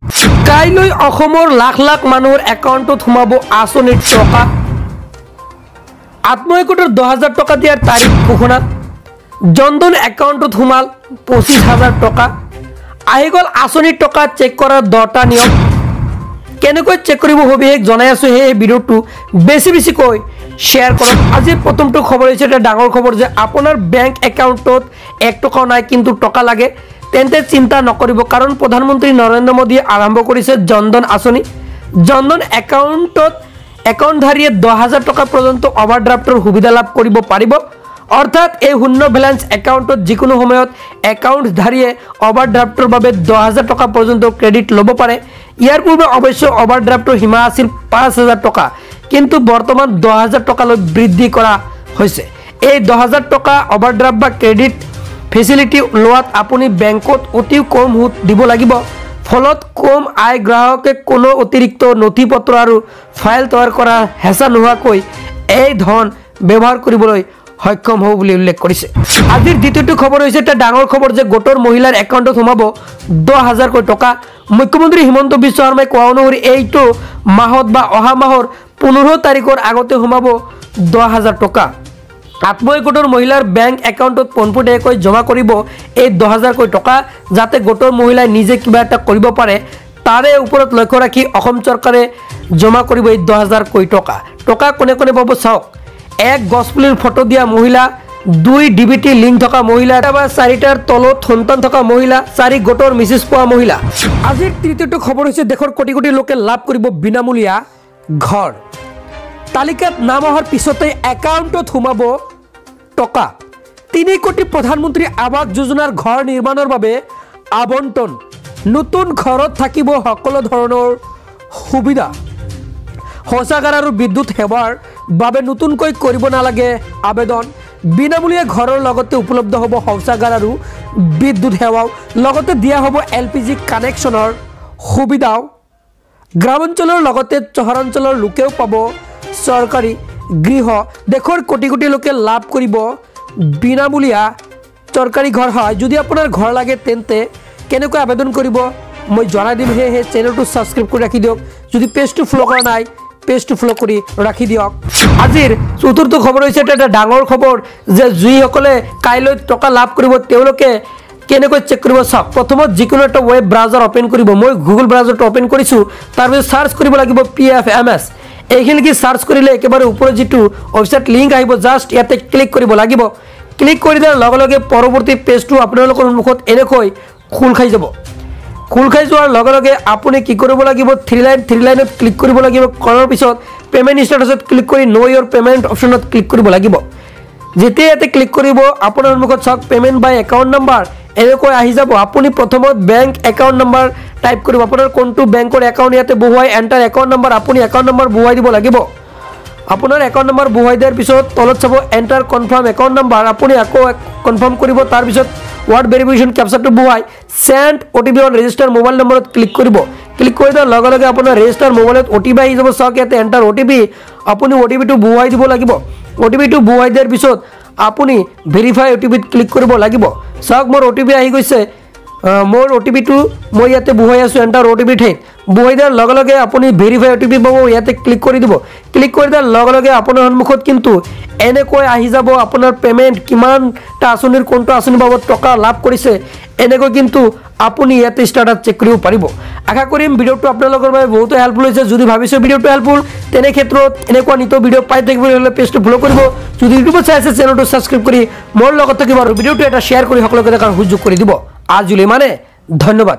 কাইলৈ অসমৰ লাখ লাখ মানুহৰ একাউণ্টত সোমাব আঁচনিৰ টকা। আত্মসহায়ক 10,000 টকা দিয়াৰ তাৰিখ ঘোষণা। জনধন একাউণ্টত সোমাল 25,000 টকা। আহি গ'ল আঁচনিৰ টকা চেক কৰাৰ 10টা নিয়ম। কেনেকৈ চেক কৰিব সবিশেষ জনাই আছোঁ। সেই ভিডিঅ'টো বেছিকৈ শ্বেয়াৰ কৰক। আজি প্ৰথমটো খবৰ হৈছে এটা ডাঙৰ খবৰ যে আপোনাৰ বেংক একাউণ্টত 1 টকাও নাই কিন্তু টকা লাগে, তেন্তে চিন্তা নকৰিব, কাৰণ প্ৰধানমন্ত্ৰী নৰেন্দ্ৰ মোদীয়ে আৰম্ভ কৰিছে জনধন আঁচনি। জনধন একাউণ্টত একাউণ্টধাৰীয়ে 10,000 টকা পৰ্যন্ত অভাৰড্ৰাফ্টৰ সুবিধা লাভ কৰিব পাৰিব। অৰ্থাৎ এই শূন্য বেলেঞ্চ একাউণ্টত যিকোনো সময়ত একাউণ্টধাৰীয়ে অভাৰড্ৰাফ্টৰ বাবে 10,000 টকা পৰ্যন্ত ক্ৰেডিট ল'ব পাৰে। ইয়াৰ পূৰ্বে অৱশ্য অভাৰড্ৰাফ্টৰ সীমা আছিল 5,000 টকা, কিন্তু বৰ্তমান 10,000 টকালৈ বৃদ্ধি কৰা হৈছে। এই 10,000 টকা অভাৰড্ৰাফ্ট বা ক্ৰেডিট ফেচিলিটি লোৱাত আপুনি বেংকত অতি কম সুদ দিব লাগিব। ফলত কম আয় গ্ৰাহকে কোনো অতিৰিক্ত নথি পত্ৰ আৰু ফাইল তৈয়াৰ কৰা হেঁচা নোহোৱাকৈ এই ধন ব্যৱহাৰ কৰিবলৈ সক্ষম হ'ব বুলি উল্লেখ কৰিছে। আজিৰ দ্বিতীয়টো খবৰ হৈছে এটা ডাঙৰ খবৰ যে গোটৰ মহিলাৰ একাউণ্টত সোমাব 10,000 টকা। মুখ্যমন্ত্ৰী হিমন্ত বিশ্ব শৰ্মাই কোৱা অনুসৰি এইটো মাহত বা অহা মাহৰ 15 তাৰিখৰ আগতে সোমাব 10,000 টকা। আত্মসহায়ক গোটৰ মহিলাৰ বেংক একাউণ্টত পোনপটীয়াকৈ জমা কৰিব এই 10,000 টকা, যাতে গোটৰ মহিলাই নিজে কিবা এটা কৰিব পাৰে। তাৰে ওপৰত লক্ষ্য ৰাখি অসম চৰকাৰে জমা কৰিব এই 10,000 টকা। টকা কোনে কোনে পাব চাওক। 1 গছপুলিৰ ফটো দিয়া মহিলা, 2 DBT লিংক থকা মহিলা, 4টাৰ তলত সন্তান থকা মহিলা, 4 গোটৰ মেছেজ পোৱা মহিলা। আজিৰ তৃতীয়টো খবৰ হৈছে দেশৰ কোটি কোটি লোকে লাভ কৰিব বিনামূলীয়া ঘৰ। তালিকাত নাম অহাৰ পিছতে একাউণ্টত সোমাব টকা। 3 কোটি প্ৰধানমন্ত্ৰী আৱাস যোজনাৰ ঘৰ নিৰ্মাণৰ বাবে আবণ্টন। নতুন ঘৰত থাকিব সকলো ধৰণৰ সুবিধা। শৌচাগাৰ আৰু বিদ্যুৎ সেৱাৰ বাবে নতুনকৈ কৰিব নালাগে আবেদন। বিনামূলীয়া ঘৰৰ লগতে উপলব্ধ হ'ব শৌচাগাৰ আৰু বিদ্যুৎ সেৱাও। লগতে দিয়া হ'ব LPG কানেকশ্যনৰ সুবিধাও। গ্ৰামাঞ্চলৰ লগতে চহৰাঞ্চলৰ লোকেও পাব চৰকাৰী গৃহ। দেশৰ কোটি কোটি লোকে লাভ কৰিব বিনামূলীয়া চৰকাৰী ঘৰ। হয়, যদি আপোনাৰ ঘৰ লাগে তেন্তে কেনেকৈ আবেদন কৰিব মই জনাই দিম। সেয়েহে চেনেলটো ছাবস্ক্ৰাইব কৰি ৰাখি দিয়ক। যদি পেজটো ফ'ল' কৰা নাই পেজটো ফ'ল' কৰি ৰাখি দিয়ক। আজিৰ চতুৰ্থ খবৰ হৈছে এটা ডাঙৰ খবৰ যে যিসকলে কাইলৈ টকা লাভ কৰিব তেওঁলোকে কেনেকৈ চেক কৰিব চাওক। প্ৰথমত যিকোনো এটা ৱেব ব্ৰাউজাৰ অ'পেন কৰিব। মই গুগল ব্ৰাউজাৰটো অ'পেন কৰিছোঁ। তাৰপিছত চাৰ্চ কৰিব লাগিব PFMS। এইখিনি কি চাৰ্চ কৰিলে একেবাৰে ওপৰত যিটো ৱেবছাইট লিংক আহিব, জাষ্ট ইয়াতে ক্লিক কৰিব লাগিব। ক্লিক কৰি দিয়াৰ লগে লগে পৰৱৰ্তী পেজটো আপোনালোকৰ সন্মুখত এনেকৈ খোল খাই যাব। খোল খাই যোৱাৰ লগে লগে আপুনি কি কৰিব লাগিব, 3 লাইনত ক্লিক কৰিব লাগিব। কৰাৰ পিছত পে'মেণ্ট ষ্টেটাছত ক্লিক কৰি ন' ইয়ৰ পে'মেণ্ট অপশ্যনত ক্লিক কৰিব লাগিব। যেতিয়া ইয়াতে ক্লিক কৰিব আপোনাৰ সন্মুখত চাওক পে'মেণ্ট বাই একাউণ্ট নাম্বাৰ এনেকৈ আহি যাব। আপুনি প্ৰথমত বেংক একাউণ্ট নাম্বাৰ টাইপ কৰিব। আপোনাৰ কোনটো বেংকৰ একাউণ্ট ইয়াতে বহুৱাই এণ্টাৰ একাউণ্ট নাম্বাৰ, আপুনি একাউণ্ট নাম্বাৰ বহুৱাই দিব লাগিব। আপোনাৰ একাউণ্ট নাম্বাৰ বহুৱাই দিয়াৰ পিছত তলত চাব এণ্টাৰ কনফাৰ্ম একাউণ্ট নাম্বাৰ, আপুনি আকৌ কনফাৰ্ম কৰিব। তাৰপিছত ৱাৰ্ড ভেৰিফিকেশ্যন কেপচাটো বহুৱাই send OTP on register mobile নম্বৰত ক্লিক কৰিব। ক্লিক কৰি দিয়াৰ লগে লগে আপোনাৰ ৰেজিষ্টাৰ মোবাইলত OTP আহি যাব। চাওক ইয়াতে এণ্টাৰ OTP, আপুনি OTPটো বহুৱাই দিব লাগিব। OTPটো বহুৱাই দিয়াৰ পিছত আপুনি ভেৰিফাই OTPত ক্লিক কৰিব লাগিব। চাওক মোৰ OTP আহি গৈছে। মোৰ OTPটো মই ইয়াতে বহুৱাই আছোঁ এণ্টাৰ OTP ঠাইত। বহুৱাই দিয়াৰ লগে লগে আপুনি ভেৰিফাই OTP পাব, ইয়াতে ক্লিক কৰি দিব। ক্লিক কৰি দিয়াৰ লগে লগে আপোনাৰ সন্মুখত কিন্তু এনেকৈ আহি যাব আপোনাৰ পে'মেণ্ট, কিমানটা আঁচনিৰ কোনটো আঁচনিৰ বাবদ টকা লাভ কৰিছে এনেকৈ কিন্তু আপুনি ইয়াতে ষ্টাৰ্টাত চেক কৰিব পাৰিব। আশা কৰিম ভিডিঅ'টো আপোনালোকৰ বাবে বহুতো হেল্পফুল হৈছে। যদি ভাবিছে ভিডিঅ'টো হেল্পফুল তেনে ক্ষেত্ৰত এনেকুৱা নিত্য ভিডিঅ' পাই থাকিবলৈ হ'লে পেজটো ফ'ল' কৰিব। যদি ইউটিউবত চাই আছে চেনেলটো ছাবস্ক্ৰাইব কৰি মোৰ লগত থাকিব আৰু ভিডিঅ'টো এটা শ্বেয়াৰ কৰি সকলোকে দেখাৰ সুযোগ কৰি দিব। আজিলৈ মানে ধন্যবাদ।